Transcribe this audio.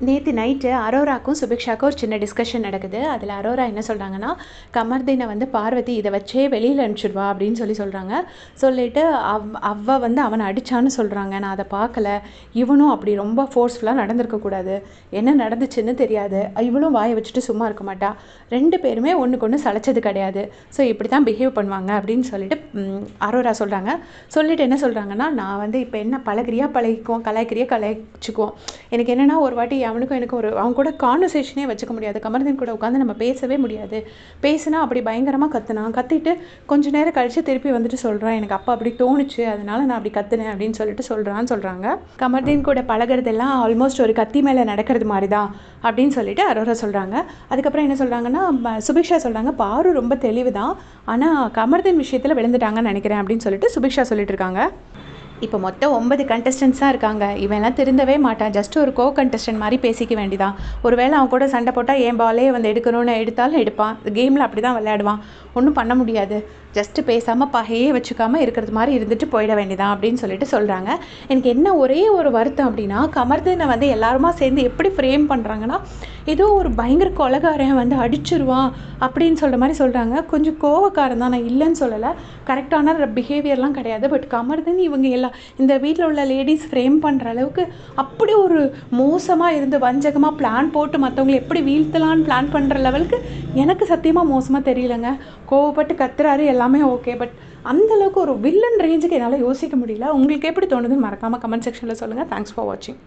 நேத்து நைட்டு அரோராக்கும், சுபிக்ஷாக்கும் ஒரு சின்ன டிஸ்கஷன் நடக்குது. அதில அரோரா என்ன சொல்றாங்கன்னா, "கமர்தீன வந்து பார்வதி இத வச்சே வெளியில அனுப்பிச்சுடுவா" அப்படின்னு சொல்றாங்க. சொல்லிட்டு அவ வந்து அவன அடிச்சான்னு சொல்றாங்க. நான் அத பார்க்கல. இவனும் அப்படி ரொம்ப ஃபோர்ஸ்ஃபுல்லா நடந்திருக்க கூடாது. என்ன நடந்துச்சுன்னு தெரியாது. இவளும் வாய வச்சுட்டு சும்மா இருக்க மாட்டா. 2 பேருமே ஒண்ணுக்கு ஒண்ணு சளைச்சது கிடையாது. ஸோ இப்படி தான் பிஹேவ் பண்ணுவாங்க அப்படின்னு சொல்லிட்டு அரோரா சொல்றாங்க. சொல்லிட்டு என்ன சொல்றாங்கன்னா, "நான் வந்து இப்ப என்ன பழகுறியா பழகிக்குவோம், கலாய்க்கிறியா கலாய்ச்சுக்குவோம். எனக்கு என்னன்னா ஒரு வாட்டி அவனுக்கும் எனக்கும் அவன் கூட கான்வர்சேஷனே வச்சுக்க முடியாது. கமர்தீன் கூட உட்காந்து நம்ம பேசவே முடியாது. பேசினா அப்படி பயங்கரமா கத்துனான். கத்திட்டு கொஞ்ச நேரம் கழிச்சு திருப்பி வந்துட்டு சொல்றான், "எனக்கு அப்ப அப்படி தோணுச்சு. அதனால நான் அப்படி கத்துனேன்" அப்படின்னு சொல்லிட்டு சொல்றாங்க. கமர்தீன் கூட பழகுறதெல்லாம் ஆல்மோஸ்ட் ஒரு கத்தி மேல நடக்கிறது மாரி தான் அப்படின்னு சொல்லிட்டு அரோரா சொல்றாங்க. அதுக்கப்புறம் என்ன சொல்றாங்கன்னா, சுபிக்ஷா சொல்றாங்க, "பாரு ரொம்ப தெளிவு தான். ஆனா கமர்தீன் விஷயத்துல விழுந்துட்டாங்கன்னு நினைக்கிறேன்" அப்படின்னு சொல்லிட்டு சுபிக்ஷா சொல்லிட்டு இருக்காங்க. இப்போ மொத்தம் 9 கண்டஸ்டன்ட்ஸ் தான் இருக்காங்க. இவன்லாம் திருந்தவே மாட்டான். ஜஸ்ட் ஒரு கண்டஸ்டன்ட் மாரி பேசிக்க வேண்டியதான். ஒருவேளை அவன் கூட சண்டை போட்டா என் பாலே வந்து எடுக்கணும்னு எடுத்தாலும் எடுப்பான். கேம்ல அப்படிதான் விளையாடுவான். ஒண்ணும் பண்ண முடியாது. ஜஸ்ட் பேசாம பகையே வச்சுக்காம இருக்கிறது மாரி இருந்துட்டு போயிட வேண்டியதான் அப்படின்னு சொல்லிட்டு சொல்றாங்க. எனக்கு என்ன ஒரே ஒரு வருத்தம் அப்படின்னா, கமர்தீனை வந்து எல்லாருமா சேர்ந்து எப்படி ஃப்ரேம் பண்றாங்கன்னா, ஏதோ ஒரு பயங்கர கொலைகாரன் வந்து அடிச்சுருவான் அப்படின்னு சொல்ற மாரி சொல்றாங்க. கொஞ்சம் கோவக்காரன் தான், நான் இல்லைன்னு சொல்லலை. கரெக்டான பிஹேவியர்லாம் கிடையாது. பட் கமர்தீன் இவங்க இந்த வீட்டில் உள்ள லேடிஸ் ஃப்ரேம் பண்ணுற அளவுக்கு அப்படி ஒரு மோசமாக இருந்து வஞ்சகமாக பிளான் போட்டு மற்றவங்களை எப்படி வீழ்த்தலான்னு பிளான் பண்ணுற லெவலுக்கு எனக்கு சத்தியமாக மோசமாக தெரியலங்க. கோவப்பட்டு கத்துறாரு எல்லாமே ஓகே. பட் அந்தளவுக்கு ஒரு வில்லன் ரேஞ்சுக்கு என்னால் யோசிக்க முடியல. உங்களுக்கு எப்படி தோணுதுன்னு மறக்காமல் கமெண்ட் செக்ஷனில் சொல்லுங்கள். தேங்க்ஸ் ஃபார் வாட்சிங்.